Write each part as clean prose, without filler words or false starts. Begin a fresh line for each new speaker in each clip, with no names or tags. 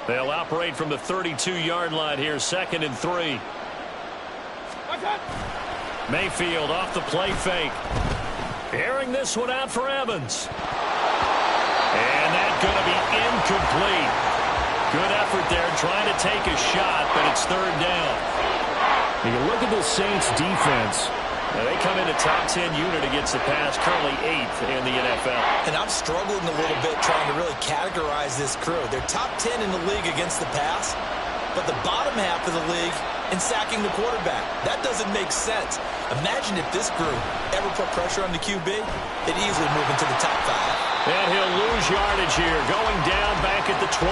They'll operate from the 32-yard line here, 2nd and 3. Mayfield off the play fake. Airing this one out for Evans. And that's going to be incomplete. Good effort there trying to take a shot, but it's 3rd down.
You look at the Saints defense.
Now they come in a top 10 unit against the pass, currently 8th in the NFL.
And I'm struggling a little bit trying to really categorize this crew. They're top 10 in the league against the pass, but the bottom half of the league in sacking the quarterback. That doesn't make sense. Imagine if this group ever put pressure on the QB, they'd easily move into the top 5.
And he'll lose yardage here, going down back at the 28.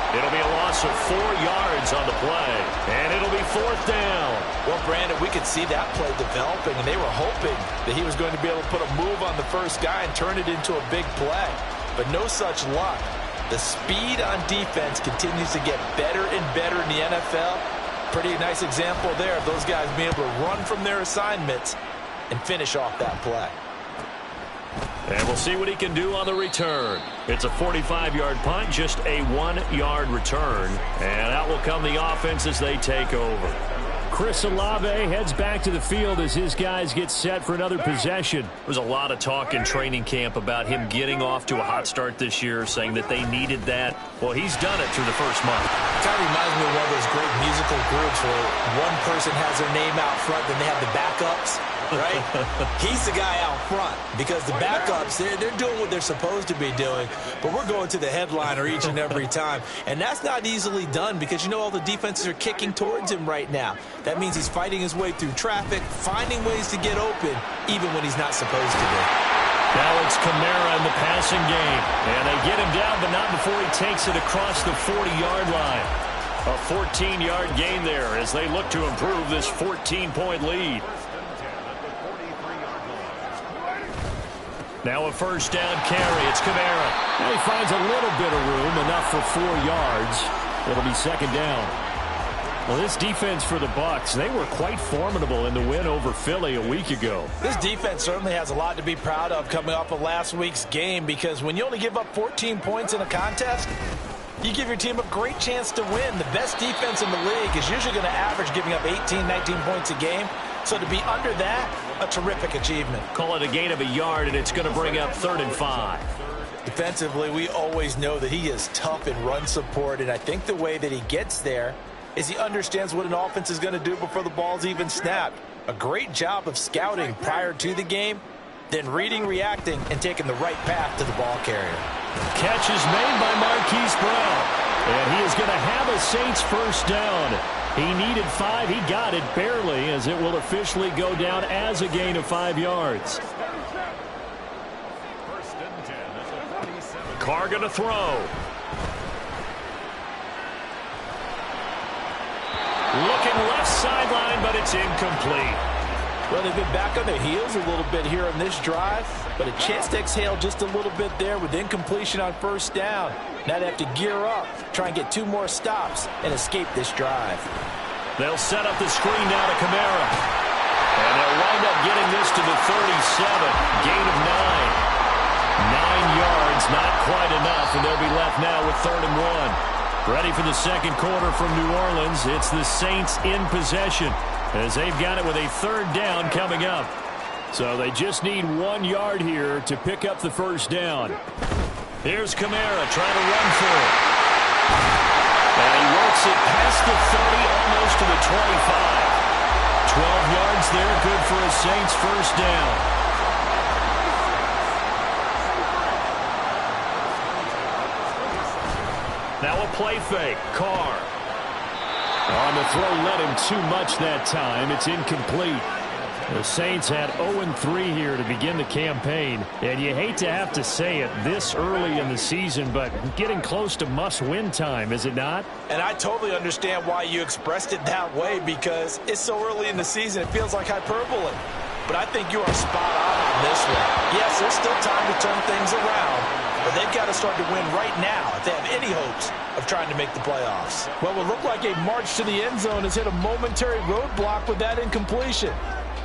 It'll be a loss of 4 yards on the play, and it'll be 4th down.
Well, Brandon, we could see that play developing, and they were hoping that he was going to be able to put a move on the first guy and turn it into a big play. But no such luck. The speed on defense continues to get better and better in the NFL. Pretty nice example there of those guys being able to run from their assignments and finish off that play.
And we'll see what he can do on the return. It's a 45-yard punt, just a 1-yard return. And out will come the offense as they take over.
Chris Olave heads back to the field as his guys get set for another possession.
There's a lot of talk in training camp about him getting off to a hot start this year, saying that they needed that. Well, he's done it through the first month.
It kind of reminds me of one of those great musical groups where one person has their name out front, then they have the backups. Right? He's the guy out front because the backups, they're doing what they're supposed to be doing, but we're going to the headliner each and every time. And that's not easily done because, you know, all the defenses are kicking towards him right now. That means he's fighting his way through traffic, finding ways to get open, even when he's not supposed to be.
Now it's Kamara in the passing game. And they get him down, but not before he takes it across the 40-yard line. A 14-yard gain there as they look to improve this 14-point lead. Now a first down carry. It's Kamara.
And he finds a little bit of room, enough for 4 yards. It'll be 2nd down. Well, this defense for the Bucs, they were quite formidable in the win over Philly a week ago.
This defense certainly has a lot to be proud of coming off of last week's game because when you only give up 14 points in a contest, you give your team a great chance to win. The best defense in the league is usually going to average giving up 18, 19 points a game. So to be under that, a terrific achievement.
Call it a gain of a yard, and it's going to bring up 3rd and 5.
Defensively, we always know that he is tough in run support, and I think the way that he gets there is he understands what an offense is going to do before the ball's even snapped. A great job of scouting prior to the game, then reading, reacting, and taking the right path to the ball carrier.
Catch is made by Marquise Brown.
And he is going to have a Saints first down. He needed 5. He got it barely as it will officially go down as a gain of 5 yards.
Carr going to throw. Looking left sideline, but it's incomplete.
Well, they've been back on their heels a little bit here on this drive, but a chance to exhale just a little bit there with incompletion on first down. Now they have to gear up, try and get 2 more stops, and escape this drive.
They'll set up the screen now to Kamara. And they'll wind up getting this to the 37. Gain of 9. 9 yards, not quite enough, and they'll be left now with 3rd and 1. Ready for the second quarter from New Orleans. It's the Saints in possession as they've got it with a 3rd down coming up.
So they just need 1 yard here to pick up the first down.
Here's Kamara trying to run for it. And he works it past the 30, almost to the 25. 12 yards there, good for a Saints first down. Now a play fake. Carr.
On the throw, led him too much that time. It's incomplete. The Saints had 0-3 here to begin the campaign. And you hate to have to say it this early in the season, but getting close to must-win time, is it not?
And I totally understand why you expressed it that way because it's so early in the season, it feels like hyperbole. But I think you are spot on this one. Yes, there's still time to turn things around, but they've got to start to win right now if they have any hopes of trying to make the playoffs. Well, it looked like a march to the end zone has hit a momentary roadblock with that incompletion.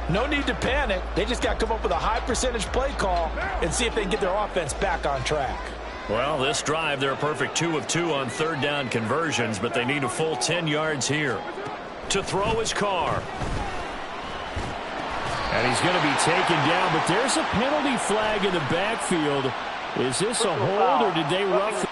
No need to panic. They just got to come up with a high percentage play call and see if they can get their offense back on track.
Well, this drive, they're a perfect 2 of 2 on third down conversions, but they need a full 10 yards here. To throw his Carr.
And he's going to be taken down, but there's a penalty flag in the backfield. Is this a hold, or did they rough?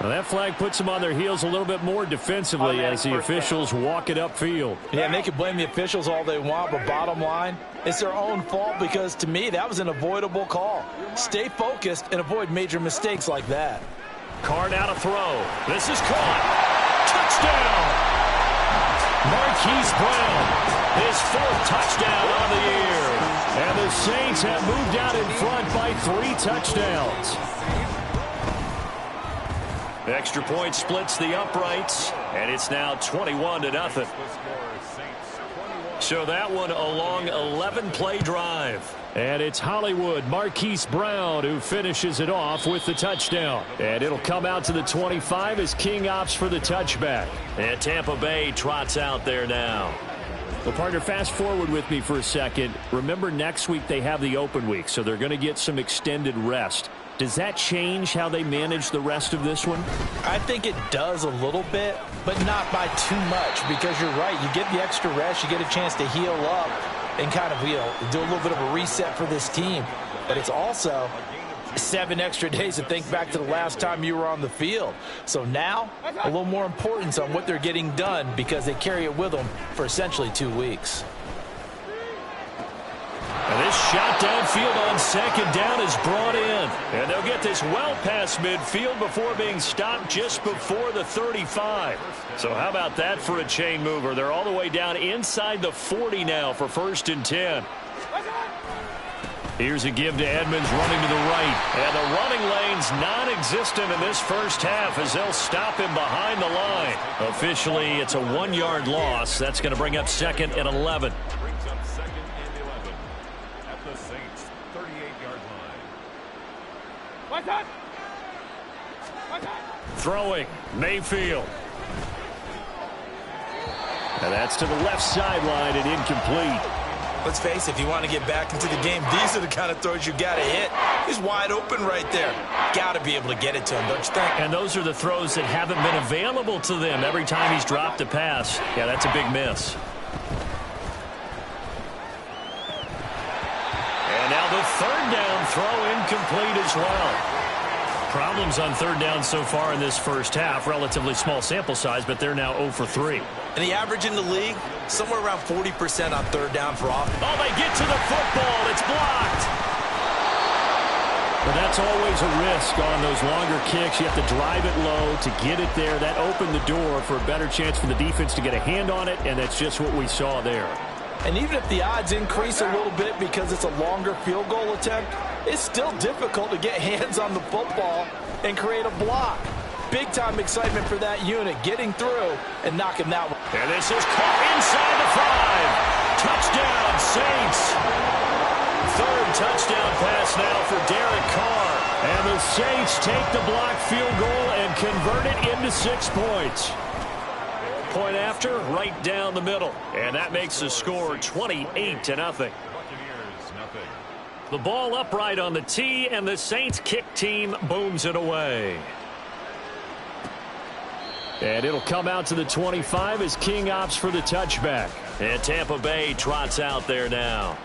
Well, that flag puts them on their heels a little bit more defensively as the officials walk it upfield.
Yeah, and they can blame the officials all they want, but bottom line, it's their own fault because, to me, that was an avoidable call. Stay focused and avoid major mistakes like that.
Carr now to throw. This is caught. Touchdown! Marquise Brown, his 4th touchdown on the year.
And the Saints have moved out in front by 3 touchdowns.
Extra point splits the uprights, and it's now 21-0. So that one a long 11-play drive.
And it's Hollywood Marquise Brown who finishes it off with the touchdown. And it'll come out to the 25 as King opts for the touchback.
And Tampa Bay trots out there now.
Well, partner, fast forward with me for a second. Remember, next week they have the open week, so they're going to get some extended rest. Does that change how they manage the rest of this one?
I think it does a little bit, but not by too much, because you're right. You get the extra rest, you get a chance to heal up and kind of, do a little bit of a reset for this team. But it's also 7 extra days to think back to the last time you were on the field. So now, a little more importance on what they're getting done because they carry it with them for essentially 2 weeks.
And this shot downfield on second down is brought in. And they'll get this well past midfield before being stopped just before the 35. So how about that for a chain mover? They're all the way down inside the 40 now for 1st and 10. Here's a give to Edmonds running to the right. And the running lane's non-existent in this first half as they'll stop him behind the line. Officially, it's a 1-yard loss. That's going to bring up 2nd and 11. Throwing, Mayfield.
And that's to the left sideline and incomplete.
Let's face it, if you want to get back into the game, these are the kind of throws you got to hit. He's wide open right there. Got to be able to get it to him, don't you think?
And those are the throws that haven't been available to them every time he's dropped a pass. Yeah, that's a big miss. And now the 3rd down throw incomplete as well. Problems on 3rd down so far in this first half. Relatively small sample size, but they're now 0 for 3.
And the average in the league, somewhere around 40% on 3rd down for offense.
Oh, they get to the football. It's blocked.
But that's always a risk on those longer kicks. You have to drive it low to get it there. That opened the door for a better chance for the defense to get a hand on it, and that's just what we saw there.
And even if the odds increase a little bit because it's a longer field goal attempt, it's still difficult to get hands on the football and create a block. Big-time excitement for that unit, getting through and knocking that one.
And this is caught inside the 5. Touchdown, Saints. 3rd touchdown pass now for Derek Carr.
And the Saints take the blocked field goal and convert it into 6 points.
Point after, right down the middle. And that makes the score 28-0. The ball upright on the tee, and the Saints kick team booms it away.
And it'll come out to the 25 as King opts for the touchback.
And Tampa Bay trots out there now.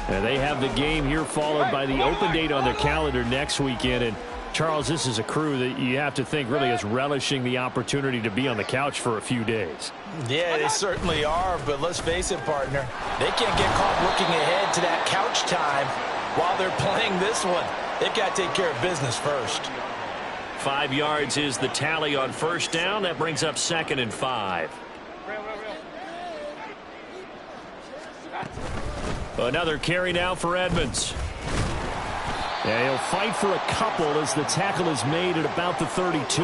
And they have the game here followed by the open date on their calendar next weekend. And Charles, this is a crew that you have to think really is relishing the opportunity to be on the couch for a few days.
Yeah, they certainly are, but let's face it, partner. They can't get caught looking ahead to that couch time while they're playing this one. They've got to take care of business first.
5 yards is the tally on 1st down. That brings up 2nd and 5. Another carry now for Edmonds.
And he'll fight for a couple as the tackle is made at about the 32.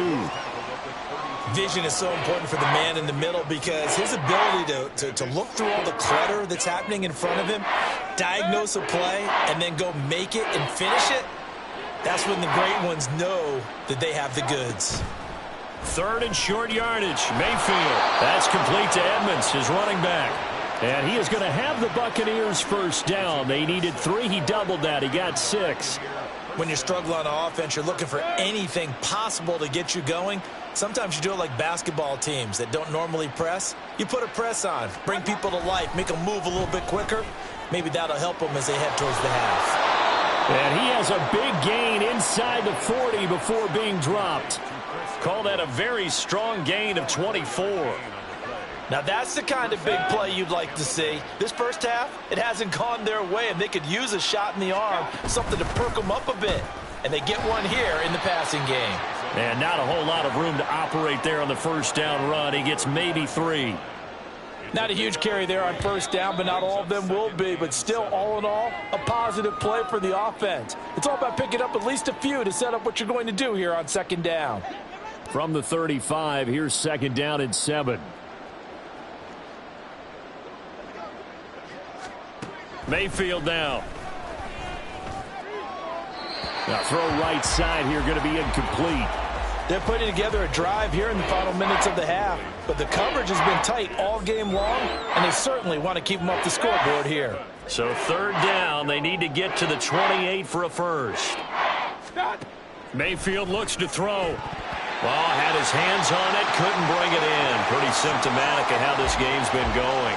Vision is so important for the man in the middle because his ability to look through all the clutter that's happening in front of him, diagnose a play, and then go make it and finish it, that's when the great ones know that they have the goods.
Third and short yardage. Mayfield. That's complete to Edmonds, his running back. And he is going to have the Buccaneers first down. They needed 3. He doubled that. He got 6.
When you're struggling on offense, you're looking for anything possible to get you going. Sometimes you do it like basketball teams that don't normally press. You put a press on, bring people to life, make them move a little bit quicker. Maybe that'll help them as they head towards the half.
And he has a big gain inside the 40 before being dropped. Call that a very strong gain of 24.
Now that's the kind of big play you'd like to see. This first half, it hasn't gone their way, and they could use a shot in the arm, something to perk them up a bit. And they get one here in the passing game.
And not a whole lot of room to operate there on the first down run. He gets maybe 3.
Not a huge carry there on first down, but not all of them will be. But still, all in all, a positive play for the offense. It's all about picking up at least a few to set up what you're going to do here on second down.
From the 35, here's second down and 7. Mayfield now. Now throw right side here, going to be incomplete.
They're putting together a drive here in the final minutes of the half, but the coverage has been tight all game long, and they certainly want to keep them off the scoreboard here.
So third down, they need to get to the 28 for a first. Mayfield looks to throw. Well, had his hands on it, couldn't bring it in. Pretty symptomatic of how this game's been going.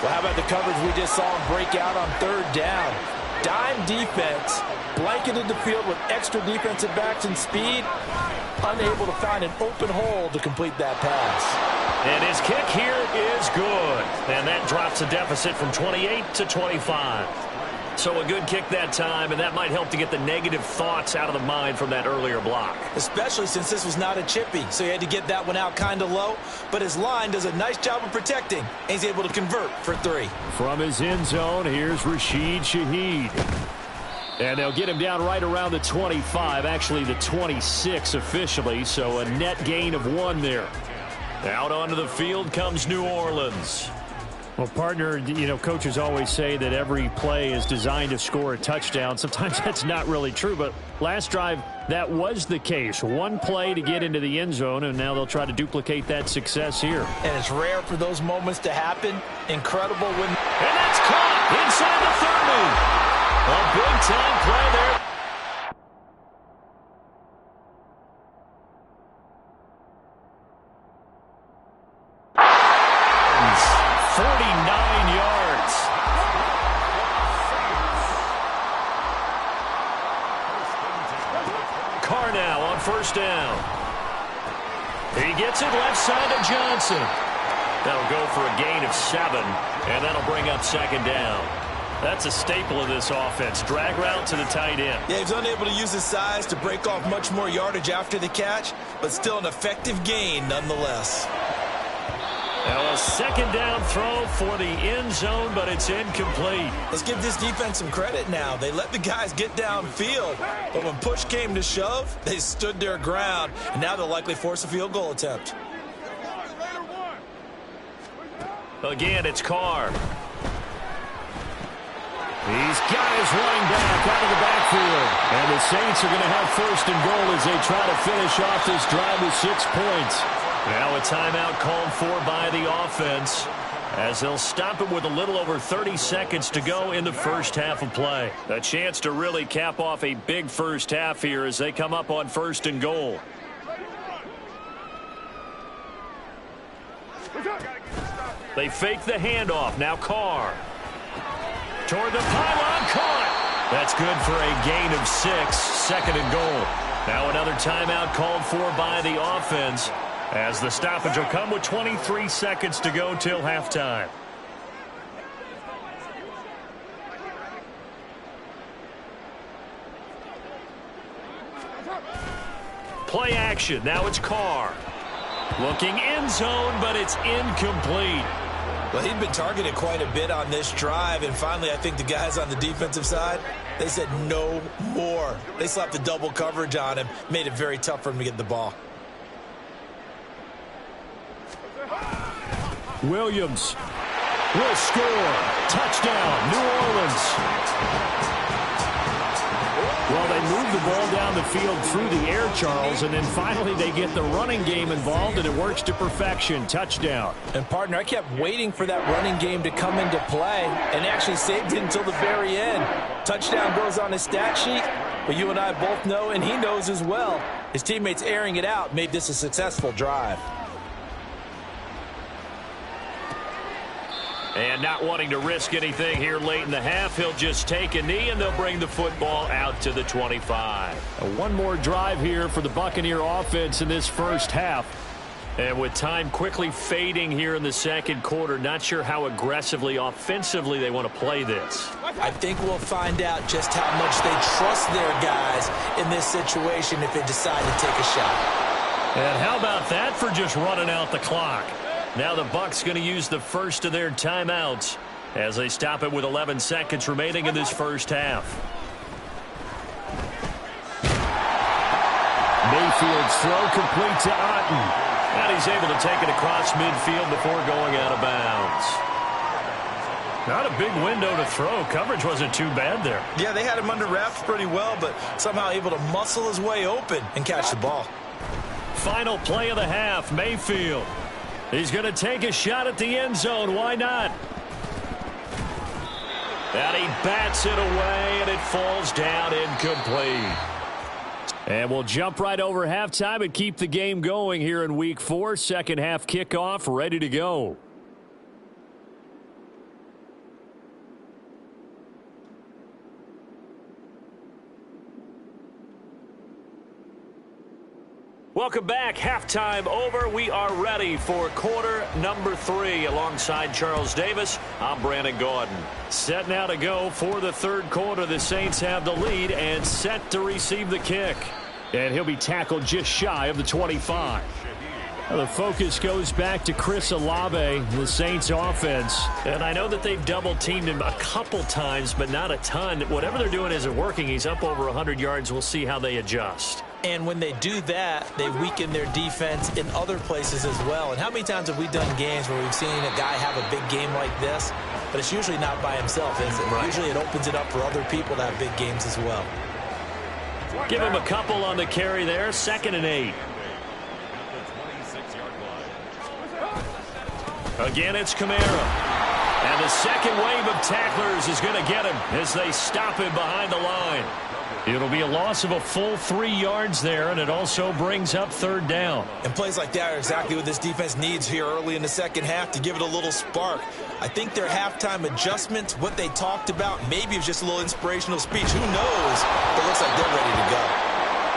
Well, how about the coverage we just saw him break out on third down? Dime defense, blanketed the field with extra defensive backs and speed, unable to find an open hole to complete that pass.
And his kick here is good. And that drops the deficit from 28 to 25. So a good kick that time, and that might help to get the negative thoughts out of the mind from that earlier block.
Especially since this was not a chippy, so he had to get that one out kind of low. But his line does a nice job of protecting, and he's able to convert for 3.
From his end zone, here's Rashid Shaheed. And they'll get him down right around the 25, actually the 26 officially, so a net gain of 1 there. Out onto the field comes New Orleans. Well, partner, you know, coaches always say that every play is designed to score a touchdown. Sometimes that's not really true, but last drive, that was the case. 1 play to get into the end zone, and now they'll try to duplicate that success here.
And it's rare for those moments to happen. Incredible when...
And that's caught inside the 30. A big-time play there. First down. He gets it left side to Johnson. That'll go for a gain of 7, and that'll bring up second down. That's a staple of this offense. Drag route to the tight end.
Yeah, he's unable to use his size to break off much more yardage after the catch, but still an effective gain nonetheless.
Now a second down throw for the end zone, but it's incomplete.
Let's give this defense some credit now. They let the guys get downfield, but when push came to shove, they stood their ground, and now they'll likely force a field goal attempt.
Again, it's Carr. These guys running back out of the backfield. And the Saints are going to have first and goal as they try to finish off this drive with 6 points. Now a timeout called for by the offense as they'll stop it with a little over 30 seconds to go in the first half of play. A chance to really cap off a big first half here as they come up on first and goal. They fake the handoff. Now Carr. Toward the pylon, caught. That's good for a gain of 6, second and goal. Now another timeout called for by the offense as the stoppage will come with 23 seconds to go till halftime. Play action. Now it's Carr. Looking end zone, but it's incomplete.
Well, he'd been targeted quite a bit on this drive, and finally I think the guys on the defensive side, they said no more. They slapped the double coverage on him, made it very tough for him to get the ball.
Williams will score. Touchdown, New Orleans. Well, they move the ball down the field through the air, Charles, and then finally they get the running game involved, and it works to perfection. Touchdown.
And, partner, I kept waiting for that running game to come into play and actually saved it until the very end. Touchdown goes on his stat sheet, but you and I both know, and he knows as well, his teammates airing it out made this a successful drive.
And not wanting to risk anything here late in the half, he'll just take a knee, and they'll bring the football out to the 25.
One more drive here for the Buccaneer offense in this first half.
And with time quickly fading here in the second quarter, not sure how aggressively, offensively they want to play this.
I think we'll find out just how much they trust their guys in this situation if they decide to take a shot.
And how about that for just running out the clock? Now the Bucs going to use the first of their timeouts as they stop it with 11 seconds remaining in this first half.
Mayfield's throw complete to Otten.
And he's able to take it across midfield before going out of bounds.
Not a big window to throw. Coverage wasn't too bad there.
Yeah, they had him under wraps pretty well, but somehow able to muscle his way open and catch the ball.
Final play of the half, Mayfield. He's going to take a shot at the end zone. Why not? And he bats it away, and it falls down incomplete.
And we'll jump right over halftime and keep the game going here in Week 4. Second half kickoff, ready to go.
Welcome back. Halftime over. We are ready for quarter number 3. Alongside Charles Davis, I'm Brandon Gordon.
Set now to go for the third quarter. The Saints have the lead and set to receive the kick. And he'll be tackled just shy of the 25. The focus goes back to Chris Olave, the Saints offense.
And I know that they've double-teamed him a couple times, but not a ton. Whatever they're doing isn't working. He's up over 100 yards. We'll see how they adjust.
And when they do that, they weaken their defense in other places as well. And how many times have we done games where we've seen a guy have a big game like this, but it's usually not by himself, is it? Right. Usually it opens it up for other people to have big games as well.
Give him a couple on the carry there. 2nd and 8. Again, it's Kamara. And the second wave of tacklers is going to get him as they stop him behind the line.
It'll be a loss of a full 3 yards there, and it also brings up 3rd down.
And plays like that are exactly what this defense needs here early in the second half to give it a little spark. I think their halftime adjustments, what they talked about, maybe it was just a little inspirational speech. Who knows? But it looks like they're ready to go.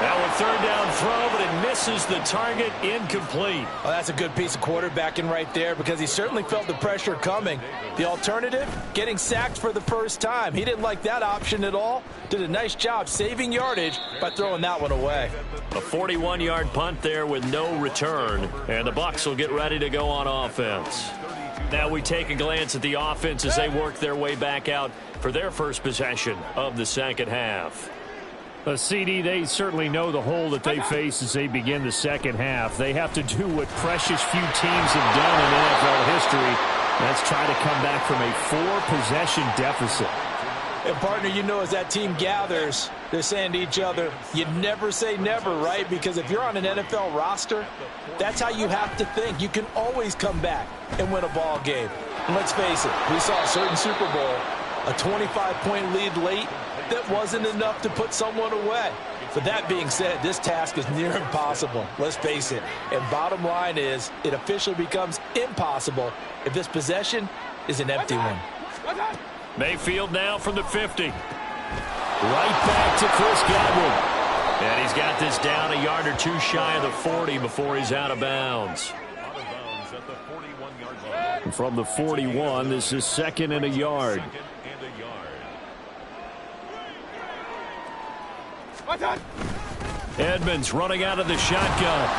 Now a 3rd down throw, but it misses the target. Incomplete.
Well, that's a good piece of quarterbacking right there because he certainly felt the pressure coming. The alternative, getting sacked for the first time. He didn't like that option at all. Did a nice job saving yardage by throwing that one away.
A 41-yard punt there with no return. And the Bucs will get ready to go on offense. Now we take a glance at the offense as they work their way back out for their first possession of the second half.
CD, they certainly know the hole that they face as they begin the second half. They have to do what precious few teams have done in NFL history. That's try to come back from a 4-possession deficit.
And, partner, you know as that team gathers, they're saying to each other, you never say never, right? Because if you're on an NFL roster, that's how you have to think. You can always come back and win a ball game. And let's face it, we saw a certain Super Bowl, a 25-point lead late, that wasn't enough to put someone away. But that being said, this task is near impossible. Let's face it. And bottom line is, it officially becomes impossible if this possession is an empty one.
Mayfield now from the 50. Right back to Chris Godwin. And he's got this down a yard or two shy of the 40 before he's out of bounds.
From the 41, this is 2nd and a yard.
Edmonds running out of the shotgun.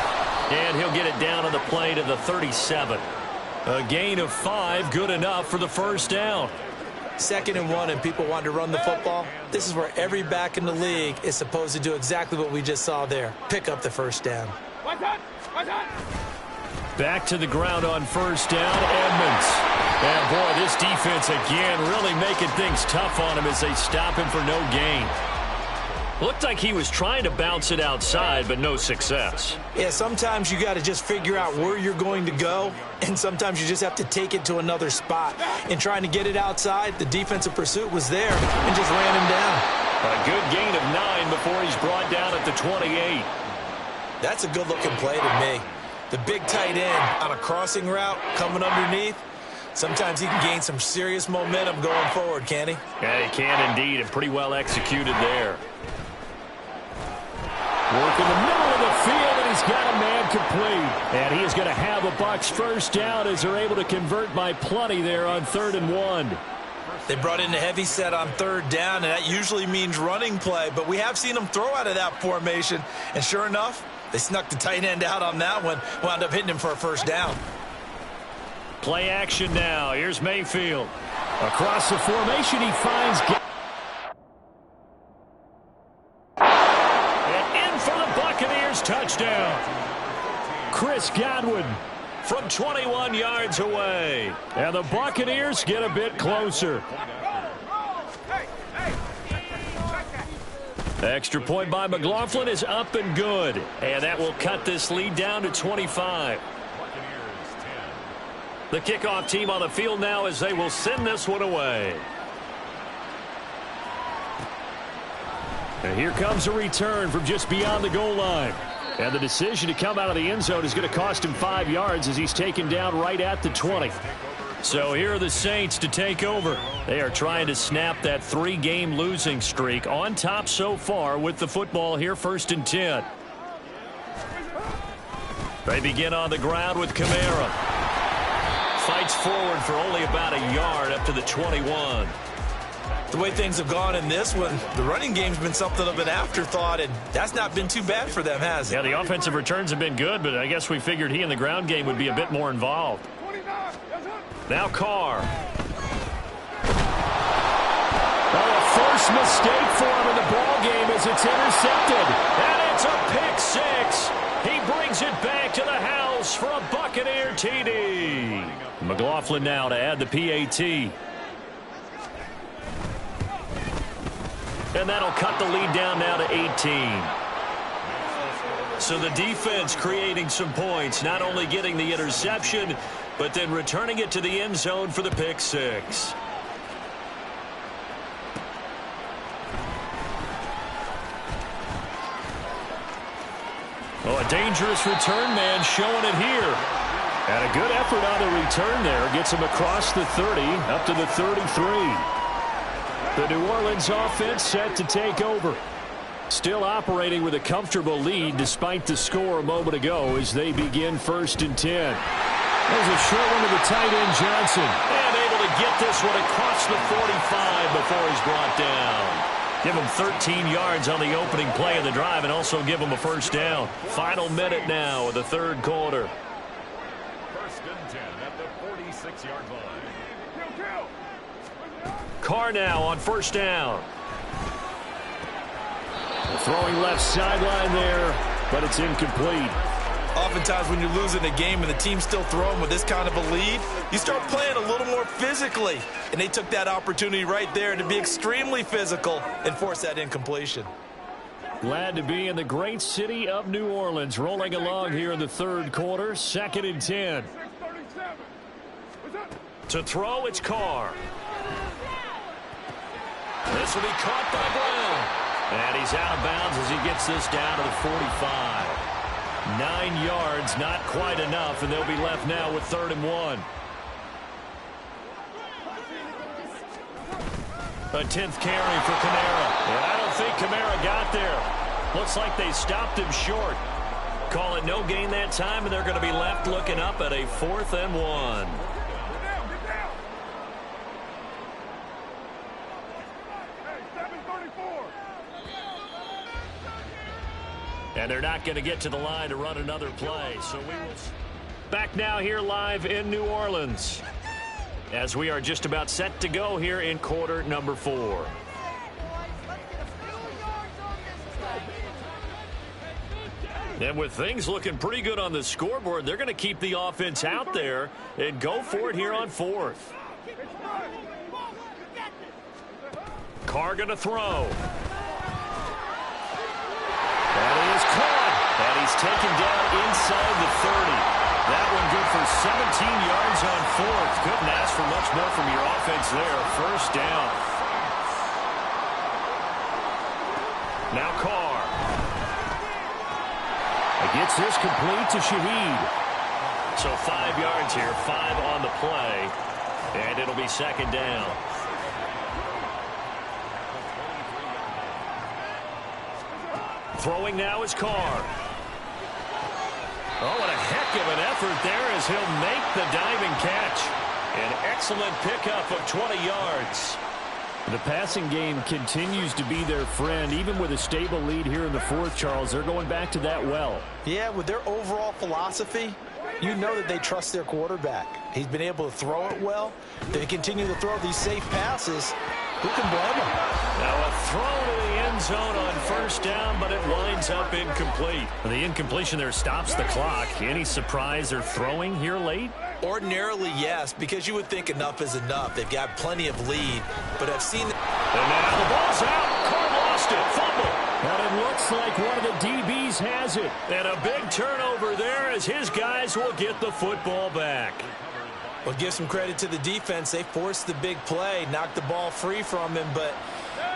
And he'll get it down on the play to the 37. A gain of 5, good enough for the first down.
2nd and 1, and people want to run the football. This is where every back in the league is supposed to do exactly what we just saw there. Pick up the first down.
Back to the ground on first down, Edmonds. And boy, this defense again really making things tough on him as they stop him for no gain. Looked like he was trying to bounce it outside, but no success.
Yeah, sometimes you got to just figure out where you're going to go, and sometimes you just have to take it to another spot. In trying to get it outside, the defensive pursuit was there and just ran him down.
A good gain of 9 before he's brought down at the 28.
That's a good-looking play to me. The big tight end on a crossing route coming underneath. Sometimes he can gain some serious momentum going forward, can't he?
Yeah, he can indeed, and pretty well executed there. Work in the middle of the field, and he's got a man complete. And he is going to have a Bucs first down as they're able to convert by plenty there on 3rd and 1.
They brought in a heavy set on 3rd down, and that usually means running play. But we have seen them throw out of that formation. And sure enough, they snuck the tight end out on that one. Wound up hitting him for a first down.
Play action now. Here's Mayfield. Across the formation, he finds... Touchdown. Chris Godwin from 21 yards away. And the Buccaneers get a bit closer. Extra point by McLaughlin is up and good. And that will cut this lead down to 25. The kickoff team on the field now as they will send this one away. And here comes a return from just beyond the goal line. And the decision to come out of the end zone is going to cost him 5 yards as he's taken down right at the 20. So here are the Saints to take over. They are trying to snap that 3-game losing streak on top so far with the football here, 1st and 10. They begin on the ground with Kamara. Fights forward for only about a yard up to the 21.
The way things have gone in this one, the running game's been something of an afterthought, and that's not been too bad for them, has it?
Yeah, the offensive returns have been good, but I guess we figured he in the ground game would be a bit more involved. Now Carr. Well, a first mistake for him in the ball game as it's intercepted. And it's a pick 6. He brings it back to the house for a Buccaneer TD. McLaughlin now to add the PAT. And that'll cut the lead down now to 18. So the defense creating some points, not only getting the interception, but then returning it to the end zone for the pick 6. Oh, a dangerous return man showing it here. And a good effort on the return there. Gets him across the 30 up to the 33. The New Orleans offense set to take over. Still operating with a comfortable lead despite the score a moment ago as they begin 1st and 10. There's a short one to the tight end, Johnson. And able to get this one across the 45 before he's brought down. Give him 13 yards on the opening play of the drive and also give him a first down. Final minute now of the 3rd quarter.
1st and 10 at the 46-yard line.
Carr now on first down. Throwing left sideline there, but it's incomplete.
Oftentimes when you're losing a game and the team's still throwing with this kind of a lead, you start playing a little more physically. And they took that opportunity right there to be extremely physical and force that incompletion.
Glad to be in the great city of New Orleans, rolling along here in the 3rd quarter, 2nd and 10. To throw, it's Carr. This will be caught by Brown. And he's out of bounds as he gets this down to the 45. 9 yards, not quite enough, and they'll be left now with 3rd and 1. A 10th carry for Kamara. And I don't think Kamara got there. Looks like they stopped him short. Call it no gain that time, and they're going to be left looking up at a 4th and 1. And they're not going to get to the line to run another play. So we will...
Back now here live in New Orleans, as we are just about set to go here in quarter number 4. And with things looking pretty good on the scoreboard, they're going to keep the offense out there and go for it here on 4th. Carr going to throw. And he is caught. And he's taken down inside the 30. That one good for 17 yards on 4th. Couldn't ask for much more from your offense there. First down. Now Carr. Gets this complete to Shaheed. So 5 yards here, 5 on the play. And it'll be second down. Throwing now is Carr. Oh, what a heck of an effort there as he'll make the diving catch. An excellent pickup of 20 yards. The passing game continues to be their friend. Even with a stable lead here in the 4th, Charles, they're going back to that well.
Yeah, with their overall philosophy, you know that they trust their quarterback. He's been able to throw it well. They continue to throw these safe passes. Who can blame them?
Now a throw to the end zone on first down, but it winds up incomplete. The incompletion there stops the clock. Any surprise they're throwing here late?
Ordinarily, yes, because you would think enough is enough. They've got plenty of lead, but I've seen...
And now the ball's out. Carr lost it. Fumble. And it looks like one of the DBs has it. And a big turnover there as his guys will get the football back.
Well, give some credit to the defense. They forced the big play, knocked the ball free from him, but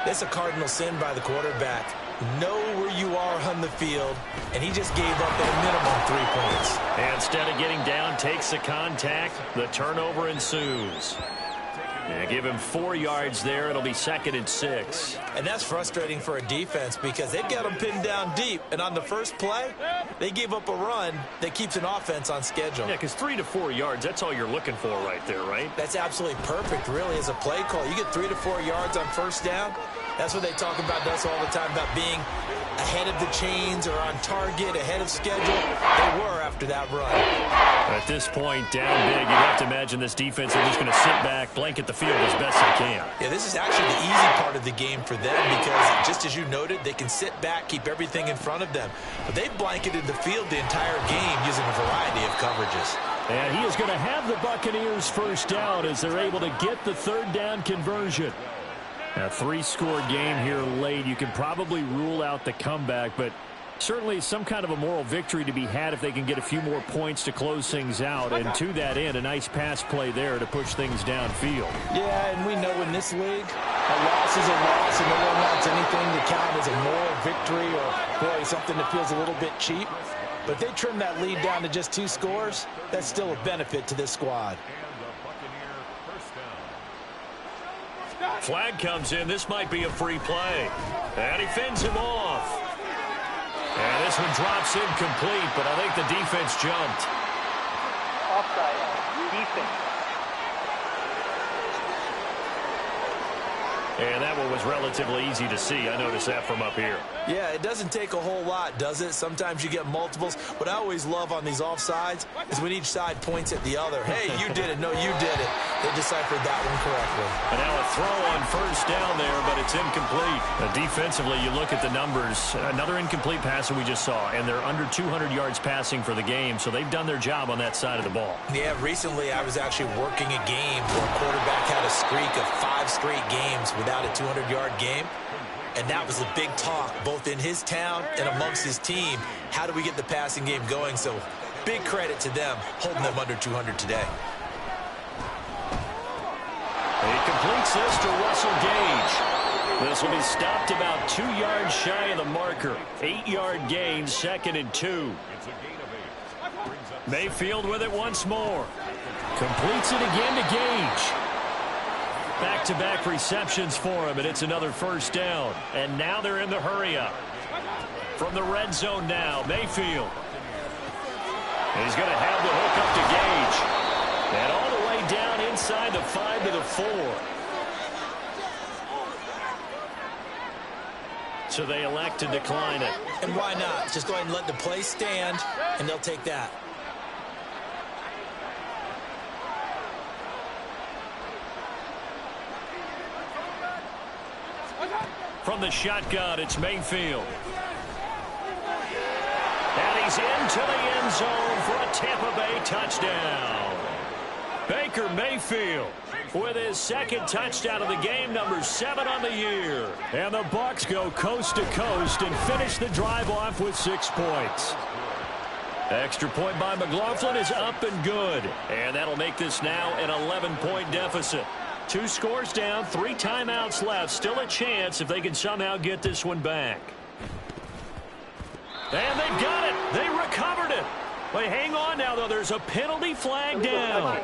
it's a cardinal sin by the quarterback. Know where you are on the field, and he just gave up at a minimum 3 points.
And instead of getting down, takes the contact. The turnover ensues. And give him 4 yards there. It'll be second and 6.
And that's frustrating for a defense because they've got them pinned down deep. And on the first play, they gave up a run that keeps an offense on schedule.
Yeah, because 3 to 4 yards, that's all you're looking for right there, right?
That's absolutely perfect, really, as a play call. You get 3 to 4 yards on first down. That's what they talk about us all the time, about being ahead of the chains or on target, ahead of schedule. They were after that run.
At this point, down big, you'd have to imagine this defense are just going to sit back, blanket the field as best they can.
Yeah, this is actually the easy part of the game for them because, just as you noted, they can sit back, keep everything in front of them. But they've blanketed the field the entire game using a variety of coverages.
And he is going to have the Buccaneers first down as they're able to get the third down conversion. A 3-score game here late. You can probably rule out the comeback, but certainly some kind of a moral victory to be had if they can get a few more points to close things out. And to that end, a nice pass play there to push things downfield.
Yeah, and we know in this league, a loss is a loss, and no one wants anything to count as a moral victory or, boy, something that feels a little bit cheap. But if they trim that lead down to just 2 scores, that's still a benefit to this squad.
Flag comes in. This might be a free play. And he fends him off. And this one drops incomplete, but I think the defense jumped.
Offside. Defense.
And that one was relatively easy to see. I noticed that from up here.
Yeah, it doesn't take a whole lot, does it? Sometimes you get multiples. What I always love on these offsides is when each side points at the other. Hey, you did it. No, you did it. They deciphered that one correctly.
And now a throw on first down there, but it's incomplete. Defensively, you look at the numbers. Another incomplete pass that we just saw, and they're under 200 yards passing for the game, so they've done their job on that side of the ball.
Yeah, recently I was actually working a game where a quarterback had a streak of 5 straight games without a 200-yard game. And that was a big talk, both in his town and amongst his team. How do we get the passing game going? So big credit to them, holding them under 200 today.
He completes this to Russell Gage. This will be stopped about 2 yards shy of the marker. 8-yard gain, second and 2. Mayfield with it once more. Completes it again to Gage. Back-to-back receptions for him, and it's another first down. And now they're in the hurry-up. From the red zone now, Mayfield. He's going to have the hook up to Gage. And all the way down inside the 5 to the 4. So they elect to decline it.
And why not? Just go ahead and let the play stand, and they'll take that.
From the shotgun, it's Mayfield. And he's into the end zone for a Tampa Bay touchdown. Baker Mayfield with his second touchdown of the game, number 7 on the year.
And the Bucs go coast to coast and finish the drive off with 6 points.
Extra point by McLaughlin is up and good. And that'll make this now an 11-point deficit. 2 scores down, 3 timeouts left. Still a chance if they can somehow get this one back. And they've got it. They recovered it. But hang on now, though. There's a penalty flag down.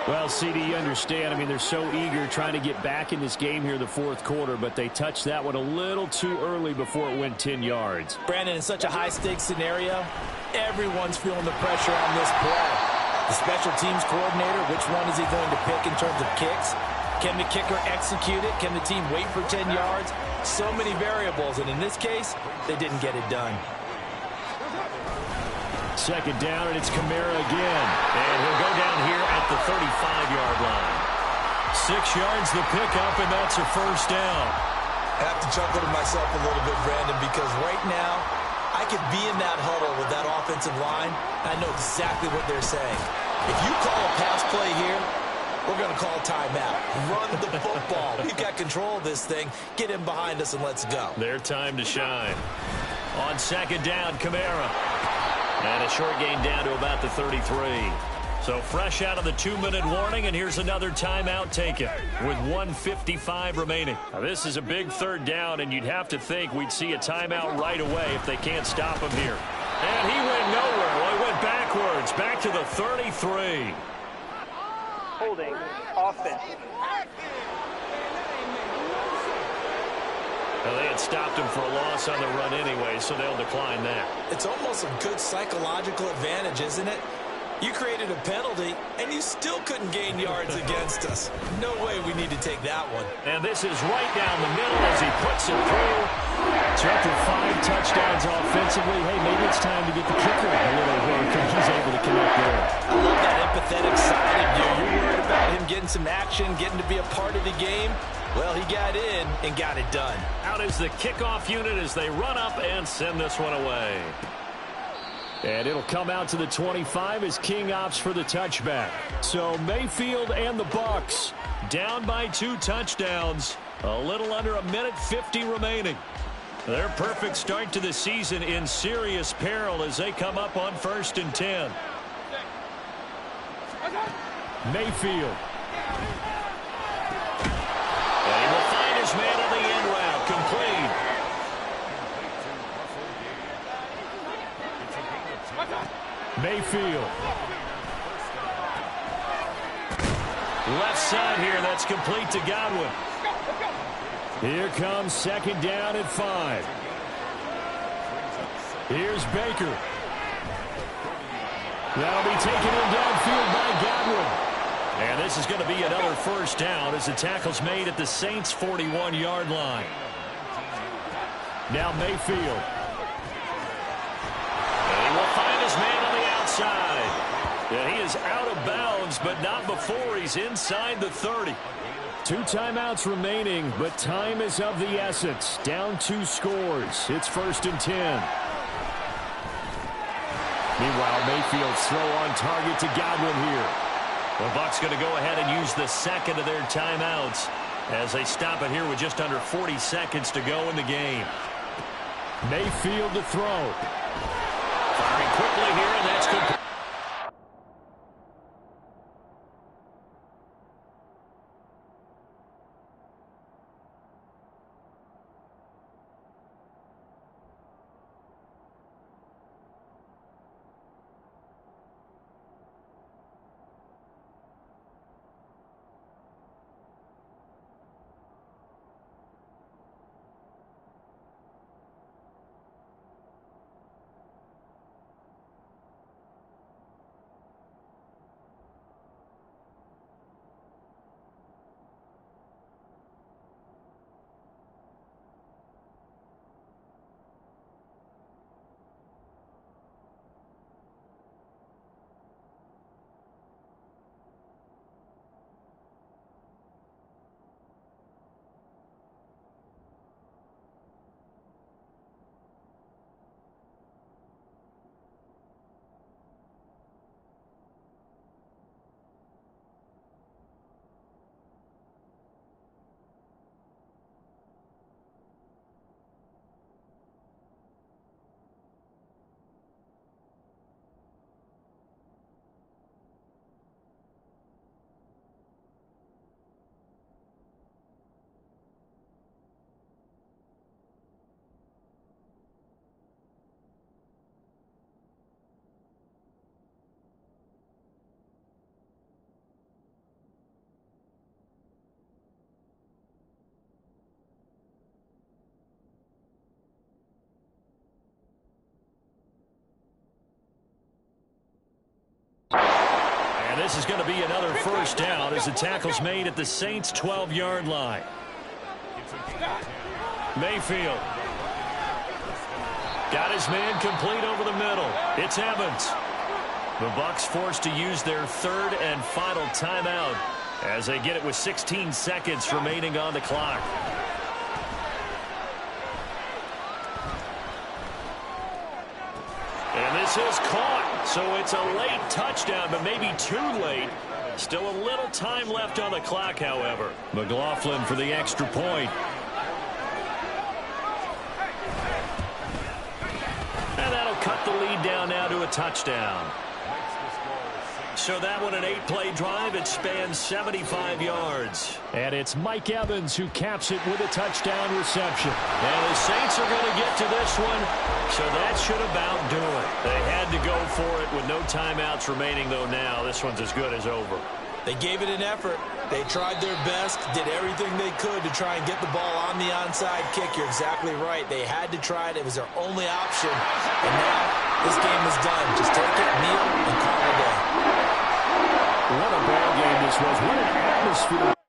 Well, CD, you understand. I mean, they're so eager trying to get back in this game here in the fourth quarter, but they touched that one a little too early before it went 10 yards.
Brandon, in such a high-stakes scenario, everyone's feeling the pressure on this play. The special teams coordinator, which one is he going to pick in terms of kicks? Can the kicker execute it? Can the team wait for 10 yards? So many variables, and in this case, they didn't get it done.
Second down, and it's Kamara again.
And he'll go down here at the 35-yard line. 6 yards the pickup, and that's a first down.
I have to chuckle to myself a little bit, Brandon, because right now, I could be in that huddle with that offensive line, and I know exactly what they're saying. If you call a pass play here, we're going to call timeout. Run the football. We've got control of this thing. Get him behind us and let's go.
Their time to shine. On second down, Kamara. And a short gain down to about the 33. So fresh out of the 2-minute warning, and here's another timeout taken with 1:55 remaining. Now, this is a big third down, and you'd have to think we'd see a timeout right away if they can't stop him here. And he went nowhere. Well, he went backwards, back to the 33.
Holding offense.
Well, they had stopped him for a loss on the run anyway, so they'll decline that.
It's almost a good psychological advantage, isn't it? You created a penalty, and you still couldn't gain yards against us. No way we need to take that one.
And this is right down the middle as he puts it through.
So after 5 touchdowns offensively, hey, maybe it's time to get the kicker a little work, and he's able to connect there.
I love that empathetic side of you. You're worried about him getting some action, getting to be a part of the game. Well, he got in and got it done.
Out is the kickoff unit as they run up and send this one away.
And it'll come out to the 25 as King opts for the touchback. So Mayfield and the Bucs
down by 2 touchdowns. A little under 1:50 remaining. Their perfect start to the season in serious peril as they come up on 1st and 10.
Mayfield.
And he will find his man on the end route. Complete.
Mayfield.
Left side here, that's complete to Godwin.
Here comes second down at 5. Here's Baker. That'll be taken in downfield by Godwin.
And this is going to be another first down as the tackle's made at the Saints' 41-yard line.
Now Mayfield.
And he will find his man on the outside. And he is out of bounds, but not before he's inside the 30.
2 timeouts remaining, but time is of the essence. Down 2 scores. It's 1st and 10. Meanwhile, Mayfield's throw on target to Godwin here.
The Bucs going to go ahead and use the second of their timeouts as they stop it here with just under 40 seconds to go in the game.
Mayfield to throw.
Firing quickly here, and that's complete.
And this is going to be another first down as the tackle's made at the Saints' 12-yard line. Mayfield. Got his man complete over the middle. It's Evans. The Bucs forced to use their third and final timeout as they get it with 16 seconds remaining on the clock. And this is caught, so it's a late touchdown, but maybe too late. Still a little time left on the clock, however. McLaughlin for the extra point. And that'll cut the lead down now to a touchdown. So that one, an 8-play drive. It spans 75 yards. And it's Mike Evans who caps it with a touchdown reception. And the Saints are going to get to this one, so that should about do it. They had to go for it with no timeouts remaining, though now this one's as good as over.
They gave it an effort. They tried their best, did everything they could to try and get the ball on the onside kick. You're exactly right. They had to try it. It was their only option. And now this game is done. Just take it, kneel, and call it a day.
What a ball game this was. What an atmosphere.